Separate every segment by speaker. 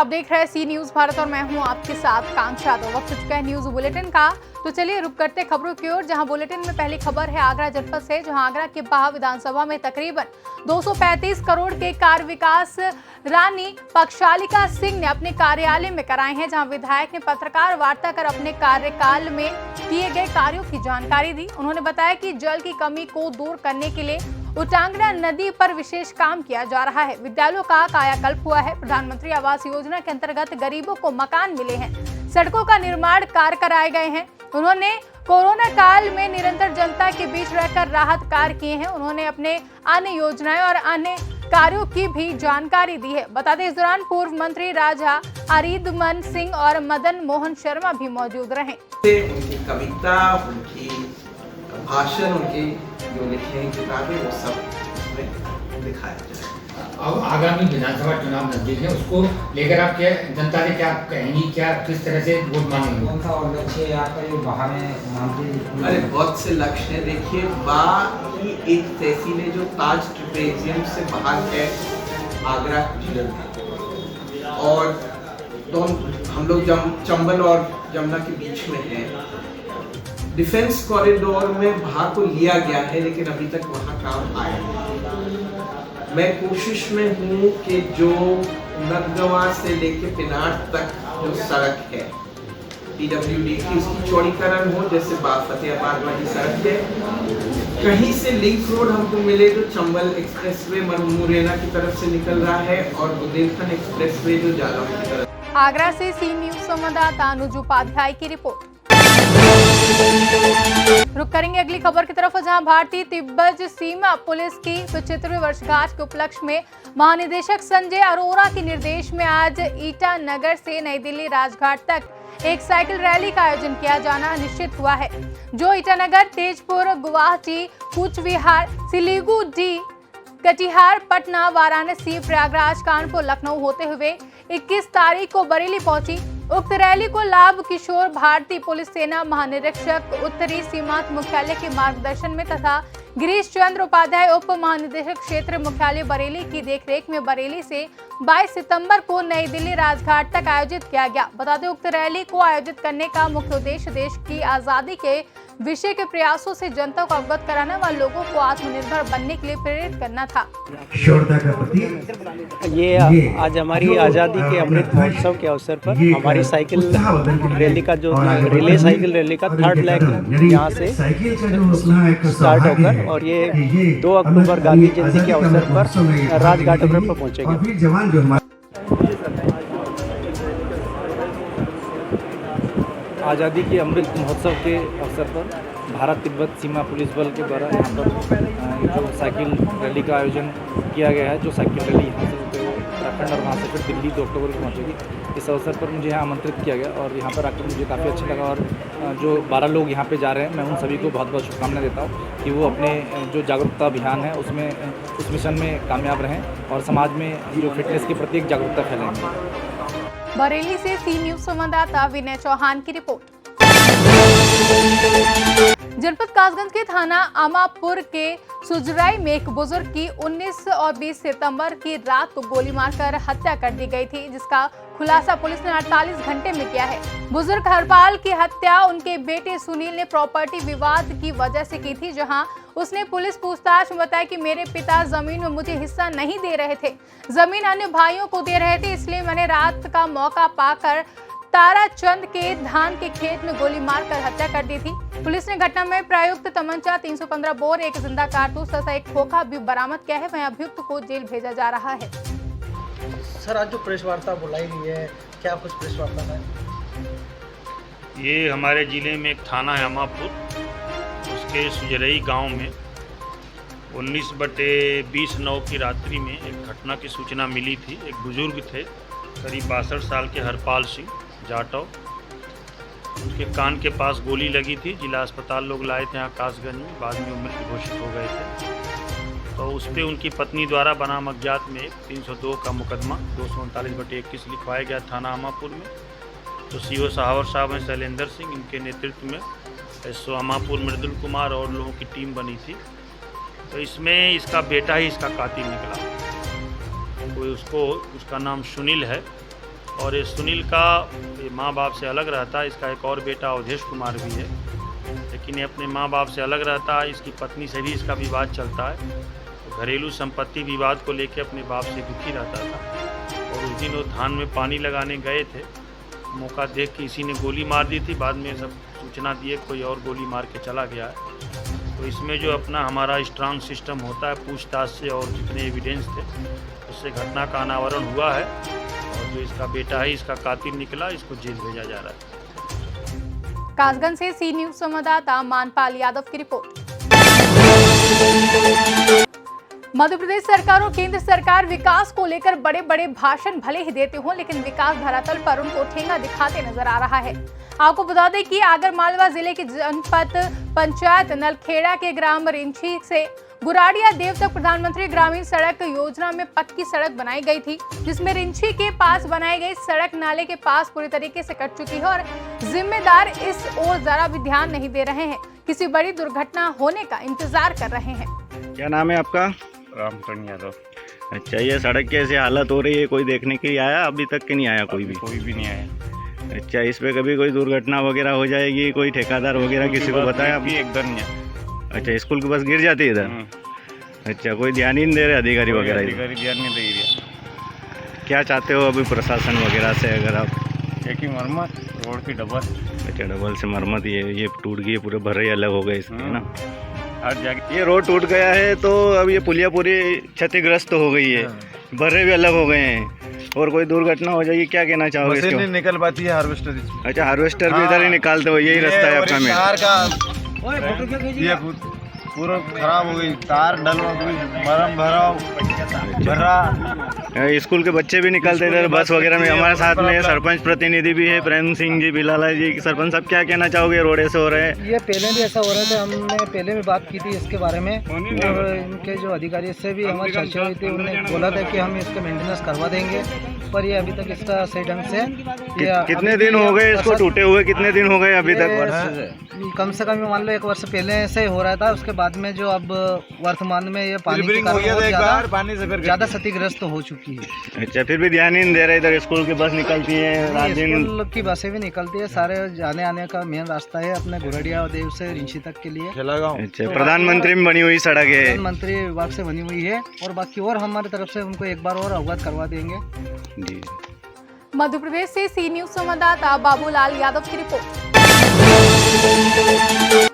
Speaker 1: आप देख रहे हैं सी न्यूज भारत और मैं हूं आपके साथ कांक्षा। तो वक्त हो चुका है न्यूज बुलेटिन का। तो चलिए रुक करते खबरों की ओर, जहां बुलेटिन में पहली खबर है आगरा जनपद से, जहां आगरा के बाह विधानसभा में तकरीबन 235 करोड़ के कार्य विकास रानी पक्षालिका सिंह ने अपने कार्यालय में कराए हैं, जहां विधायक ने पत्रकार वार्ता कर अपने कार्यकाल में किए गए कार्यों की जानकारी दी। उन्होंने बताया कि जल की कमी को दूर करने के लिए उटांगना नदी पर विशेष काम किया जा रहा है। विद्यालयों का कायाकल्प हुआ है। प्रधानमंत्री आवास योजना के अंतर्गत गरीबों को मकान मिले हैं। सड़कों का निर्माण कार्य कराए गए हैं। उन्होंने कोरोना काल में निरंतर जनता के बीच रहकर राहत कार्य किए हैं। उन्होंने अपने अन्य योजनाएं और अन्य कार्यों की भी जानकारी दी है। बता दें, इस दौरान पूर्व मंत्री राजा अरिदमन सिंह और मदन मोहन शर्मा भी मौजूद रहे।
Speaker 2: उनकी कविता, उनकी भाषण, उनकी जो लिखी हैं किताबें, वो सब उसमें दिखाया जाए।
Speaker 3: अब आगामी विधानसभा चुनाव नजदीक है, उसको लेकर आप क्या जनता से क्या कहेंगी, क्या किस तरह से वोट मांगेंगे?
Speaker 4: कौन सा और लक्ष्य है आपका जो बाहर में मांगते?
Speaker 2: अरे बहुत से लक्ष्य हैं। देखिए, बा की एक तहसील है जो ताज ट्रेपेजियम से बाहर है, आगरा जिले में, और तो हम लोग चंबल और जमुना के बीच में हैं। डिफेंस कॉरिडोर में भाग को लिया गया है, लेकिन अभी तक वहाँ काम आया नहीं। मैं कोशिश में हूँ कि जो नगवा से लेके पिनाट तक जो सड़क है PWD की, उसकी चौड़ीकरण हो, जैसे फतेहाबाद वाली सड़क है। कहीं से लिंक रोड हमको मिले जो चंबल एक्सप्रेसवे मुरैना की तरफ से निकल रहा है, और बुंदेलखंड एक्सप्रेसवे जो जालौन की तरफ।
Speaker 1: आगरा से सी न्यूज संवाददाता अनुज उपाध्याय की रिपोर्ट। रुक करेंगे अगली खबर की तरफ, जहां भारतीय तिब्बत सीमा पुलिस की 75वीं वर्षगांठ के उपलक्ष्य में महानिदेशक संजय अरोरा के निर्देश में आज ईटानगर से नई दिल्ली राजघाट तक एक साइकिल रैली का आयोजन किया जाना निश्चित हुआ है, जो ईटानगर, तेजपुर, गुवाहाटी, कूचबिहार, सिलीगुड़ी, कटिहार, पटना, वाराणसी, प्रयागराज, कानपुर, लखनऊ होते हुए 21 तारीख को बरेली पहुंची। उक्त रैली को लाभ किशोर भारतीय पुलिस सेना महानिरीक्षक उत्तरी सीमांत मुख्यालय के मार्गदर्शन में तथा गिरीश चंद्र उपाध्याय उप महानिदेशक क्षेत्र मुख्यालय बरेली की देखरेख में बरेली से 22 सितंबर को नई दिल्ली राजघाट तक आयोजित किया गया। बता दें, उक्त रैली को आयोजित करने का मुख्य उद्देश्य देश की आजादी के विषय के प्रयासों से जनता को अवगत कराना व लोगों को आत्मनिर्भर बनने के लिए प्रेरित करना था।
Speaker 5: शौर्यता का प्रतीक
Speaker 6: ये आज हमारी आज़ादी के अमृत महोत्सव के अवसर पर हमारी साइकिल रैली का जो रिले साइकिल रैली का 3rd लेग यहाँ से स्टार्ट होकर और ये 2 अक्टूबर गांधी जयंती के अवसर पर राजघाट पर पहुँचेगा। आज़ादी के अमृत महोत्सव के अवसर पर भारत तिब्बत सीमा पुलिस बल के द्वारा यहाँ पर जो साइकिल रैली का आयोजन किया गया है, जो साइकिल रैली यहाँ से उत्तराखंड और वहाँ से फिर दिल्ली 2 अक्टूबर को पहुँचेगी। इस अवसर पर मुझे यहाँ आमंत्रित किया गया और यहाँ पर आकर मुझे काफ़ी अच्छा लगा। और जो 12 लोग यहाँ पे जा रहे हैं, मैं उन सभी को बहुत बहुत शुभकामनाएं देता हूँ कि वो अपने जो जागरूकता अभियान है उसमें उस मिशन में कामयाब रहें और समाज में जो फिटनेस के प्रति एक जागरूकता फैलाएंगे।
Speaker 1: बरेली से सी न्यूज संवाददाता विनय चौहान की रिपोर्ट। जनपद कासगंज के थाना अमापुर के सुजराई में एक बुजुर्ग की 19 और 20 सितंबर की रात को गोली मारकर हत्या कर दी गई थी, जिसका खुलासा पुलिस ने 48 घंटे में किया है। बुजुर्ग हरपाल की हत्या उनके बेटे सुनील ने प्रॉपर्टी विवाद की वजह से की थी, जहां उसने पुलिस पूछताछ में बताया कि मेरे पिता जमीन में मुझे हिस्सा नहीं दे रहे थे, जमीन अन्य भाइयों को दे रहे थे, इसलिए मैंने रात का मौका पाकर ताराचंद के धान के खेत में गोली मारकर हत्या कर दी थी। पुलिस ने घटना में प्रयुक्त तमंचा 315 बोर, एक जिंदा कारतूस तथा एक खोखा भी बरामद किया है। वहीं अभियुक्त को जेल भेजा जा रहा है।
Speaker 7: सर, आज जो प्रेस वार्ता बुलाई गई है, क्या कुछ प्रेस वार्ता है?
Speaker 8: ये हमारे ज़िले में एक थाना है अमापुर, उसके सुजरई गांव में 19/20/9 की रात्रि में एक घटना की सूचना मिली थी। एक बुजुर्ग थे, करीब 62 साल के हरपाल सिंह जाटव, उनके कान के पास गोली लगी थी। जिला अस्पताल लोग लाए थे यहाँ कासगंज में, बाद में उम्र की घोषित हो गए थे। तो उस पर उनकी पत्नी द्वारा बनाम अज्ञात में 302 का मुकदमा 239/21 लिखवाया गया थाना अमापुर में। तो CO सहावर साहब हैं शैलेंद्र सिंह, इनके नेतृत्व में SO अमापुर मृदुल कुमार और लोगों की टीम बनी थी। तो इसमें इसका बेटा ही इसका कातिल निकला। कोई उसका नाम सुनील है, और ये सुनील का माँ बाप से अलग रहता है। इसका एक और बेटा अवधेश कुमार भी है, लेकिन ये अपने माँ बाप से अलग रहता है। इसकी पत्नी से भी इसका विवाद चलता है। तो घरेलू संपत्ति विवाद को लेकर अपने बाप से दुखी रहता था। और उस दिन वो धान में पानी लगाने गए थे, मौका देख के इसी ने गोली मार दी थी। बाद में सब सूचना दिए, कोई और गोली मार के चला गया है। तो इसमें जो अपना हमारा स्ट्रांग सिस्टम होता है, पूछताछ से और जितने एविडेंस थे उससे घटना का अनावरण हुआ है। और जो इसका बेटा है, इसका कातिल निकला, इसको जेल भेजा जा रहा है।
Speaker 1: कासगंज से सी न्यूज संवाददाता मानपाल यादव की रिपोर्ट। मध्य प्रदेश सरकार और केंद्र सरकार विकास को लेकर बड़े बड़े भाषण भले ही देते हों, लेकिन विकास धरातल पर उनको ठेंगा दिखाते नजर आ रहा है। आपको बता दें कि आगरमालवा जिले के जनपद पंचायत नलखेड़ा के ग्राम रिंची से गुराड़िया देव तक प्रधानमंत्री ग्रामीण सड़क योजना में पक्की सड़क बनाई गई थी, जिसमें रिंची के पास बनाई गई सड़क नाले के पास पूरी तरीके से कट चुकी है और जिम्मेदार इस ओर जरा भी ध्यान नहीं दे रहे हैं। किसी बड़ी दुर्घटना होने का इंतजार कर रहे हैं।
Speaker 9: क्या नाम है आपका?
Speaker 10: रामचंद्र यादव।
Speaker 9: अच्छा, ये सड़क की ऐसी हालत हो रही है, कोई देखने के लिए आया? अभी तक के नहीं आया कोई भी
Speaker 10: नहीं आया।
Speaker 9: अच्छा, इस पे कभी कोई दुर्घटना वगैरह हो जाएगी? कोई ठेकेदार वगैरह किसी को बताया?
Speaker 10: एकदम नहीं।
Speaker 9: अच्छा, स्कूल की बस गिर जाती है इधर? अच्छा, कोई ध्यान ही नहीं दे रहे अधिकारी वगैरह?
Speaker 10: अधिकारी ध्यान नहीं दे रहा।
Speaker 9: क्या चाहते हो अभी प्रशासन वगैरह से? अगर आप
Speaker 10: एक ही मरम्मत, रोड की डबल।
Speaker 9: अच्छा, डबल से मरम्मत, ये टूट गई, पूरे भर्रे अलग हो गए इसके ना।
Speaker 10: हर जगह
Speaker 9: ये रोड टूट गया है तो अब ये पुलिया पूरी क्षतिग्रस्त हो गई है, भर्रे भी अलग हो गए हैं और कोई दुर्घटना हो जाएगी, क्या कहना चाहोगे?
Speaker 10: मशीन नहीं निकल पाती है, हार्वेस्टर।
Speaker 9: अच्छा, हार्वेस्टर भी इधर ही निकालते हो, यही रास्ता है आपका में?
Speaker 10: ये पूरा खराब हो गई, तार डलवा मरम भरा।
Speaker 9: स्कूल के बच्चे भी निकलते इधर बस वगैरह में। हमारे साथ में सरपंच प्रतिनिधि भी है, प्रेम सिंह जी, बिलाला जी। सरपंच साहब, क्या कहना चाहोगे? रोड ऐसे हो रहे हैं?
Speaker 7: ये पहले भी ऐसा हो रहा था, हमने पहले भी बात की थी इसके बारे में और इनके जो अधिकारी से भी हमारी चर्चा हुई थी। उन्होंने बोला था कि हम इसका मेंटेनेंस करवा देंगे, पर ये अभी तक इसका सही ढंग से
Speaker 9: कितने दिन हो गए इसको टूटे हुए? कितने दिन हो गए अभी तक?
Speaker 7: कम से कम मान लो 1 वर्ष पहले से हो रहा था। उसके बाद में जो अब वर्तमान में ये पानी के कारण ज्यादा क्षतिग्रस्त हो चुकी है।
Speaker 9: अच्छा, फिर भी ध्यान ही नहीं दे रहे। इधर स्कूल की बस निकलती है,
Speaker 7: स्कूल की बसें भी निकलती है, सारे जाने आने का मेन रास्ता है अपने गुराड़िया देव से रिंची तक के लिए।
Speaker 9: अच्छा, प्रधानमंत्री में बनी हुई सड़क है,
Speaker 7: प्रधानमंत्री विभाग से बनी हुई है और बाकी और हमारी तरफ से उनको एक बार और अवगत करवा देंगे
Speaker 9: जी।
Speaker 1: मध्य प्रदेश से सी न्यूज संवाददाता बाबूलाल यादव की रिपोर्ट।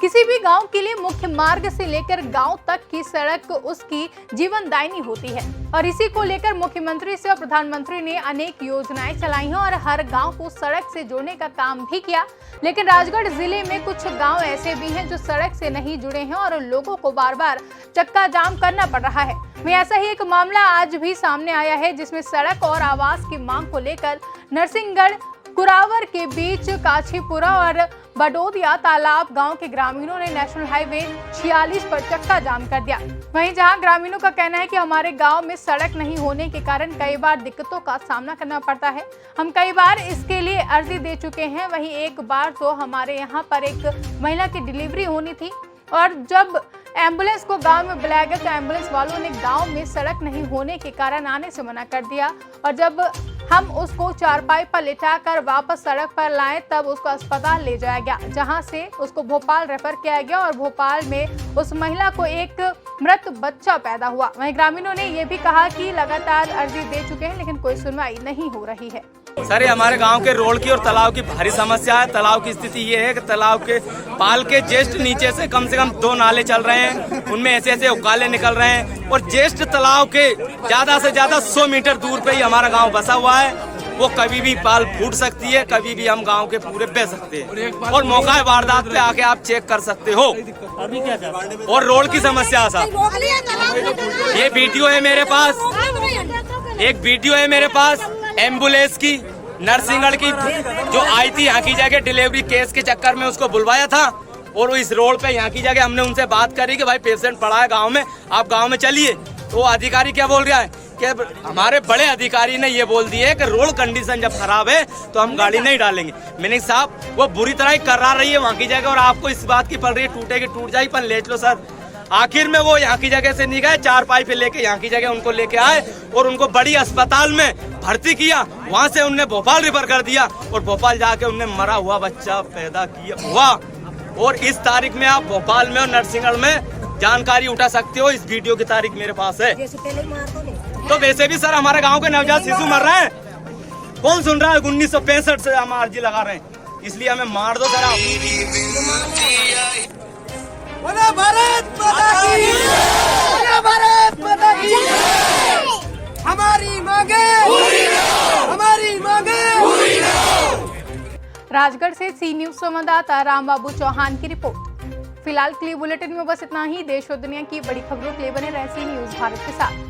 Speaker 1: किसी भी गांव के लिए मुख्य मार्ग से लेकर गांव तक की सड़क उसकी जीवनदायिनी होती है और इसी को लेकर मुख्यमंत्री से और प्रधानमंत्री ने अनेक योजनाएं चलाई हैं और हर गांव को सड़क से जोड़ने का काम भी किया। लेकिन राजगढ़ जिले में कुछ गांव ऐसे भी हैं जो सड़क से नहीं जुड़े हैं और लोगों को बार बार चक्का जाम करना पड़ रहा है। वहीं ऐसा ही एक मामला आज भी सामने आया है, जिसमें सड़क और आवास की मांग को लेकर नरसिंहगढ़ कुरावर के बीच काछीपुरा और बडोदिया तालाब गांव के ग्रामीणों ने नेशनल हाईवे 46 पर चक्का जाम कर दिया। वहीं जहां ग्रामीणों का कहना है कि हमारे गांव में सड़क नहीं होने के कारण कई बार दिक्कतों का सामना करना पड़ता है, हम कई बार इसके लिए अर्जी दे चुके हैं। वहीं एक बार तो हमारे यहां पर एक महिला की डिलीवरी होनी थी और जब एम्बुलेंस को गांव में बुलाया गया तो एम्बुलेंस वालों ने गांव में सड़क नहीं होने के कारण आने से मना कर दिया और जब हम उसको चारपाई पर लिटाकर वापस सड़क पर लाए तब उसको अस्पताल ले जाया गया, जहां से उसको भोपाल रेफर किया गया और भोपाल में उस महिला को एक मृत बच्चा पैदा हुआ। वहीं ग्रामीणों ने यह भी कहा कि लगातार अर्जी दे चुके हैं लेकिन कोई सुनवाई नहीं हो रही है।
Speaker 11: सर, हमारे गांव के रोड की और तालाब की भारी समस्या है। तालाब की स्थिति ये है कि तालाब के पाल के जस्ट नीचे से कम 2 नाले चल रहे हैं, उनमें ऐसे ऐसे उकाले निकल रहे हैं और जस्ट तालाब के ज्यादा से ज्यादा 100 मीटर दूर पे ही हमारा गांव बसा हुआ है। वो कभी भी पाल फूट सकती है, कभी भी हम गांव के पूरे बह सकते हैं और मौका है वारदात पे आके आप चेक कर सकते हो। और रोड की समस्या साहब, ये वीडियो है मेरे पास, एक वीडियो है मेरे पास एम्बुलेंस की नरसिंहगढ़ की जो आई थी, यहाँ की जगह डिलीवरी केस के चक्कर में उसको बुलवाया था और इस रोड पे यहाँ की जगह हमने उनसे बात करी कि भाई पेशेंट पड़ा है गांव में, आप गांव में चलिए। तो अधिकारी क्या बोल रहा है कि हमारे बड़े अधिकारी ने ये बोल दिया है कि रोड कंडीशन जब खराब है तो हम गाड़ी नहीं डालेंगे। मैंने साहब वो बुरी तरह ही करा रही है वहाँ की जगह और आपको इस बात की पड़ रही है टूटेगी टूट जाएगी, पर लेट लो सर, आखिर में वो यहाँ की जगह से नहीं गए, 4 पाइप लेके यहाँ की जगह उनको लेके आए और उनको बड़ी अस्पताल में भर्ती किया। वहाँ से उनने भोपाल रेफर कर दिया और भोपाल जाके उनने मरा हुआ बच्चा पैदा किया हुआ। और इस तारीख में आप भोपाल में और नरसिंहगढ़ में जानकारी उठा सकते हो। इस वीडियो की तारीख मेरे पास है। तो वैसे भी सर हमारे गाँव के नवजात शिशु मर रहे हैं, कौन सुन रहा है? 1965 से हम अर्जी लगा रहे हैं, इसलिए हमें मार दो सर।
Speaker 12: हमारी मांगे, हमारी मांगे।
Speaker 1: राजगढ़ से सी न्यूज संवाददाता रामबाबू चौहान की रिपोर्ट। फिलहाल के लिए बुलेटिन में बस इतना ही। देश और दुनिया की बड़ी खबरों के लिए बने रहे सी न्यूज भारत के साथ।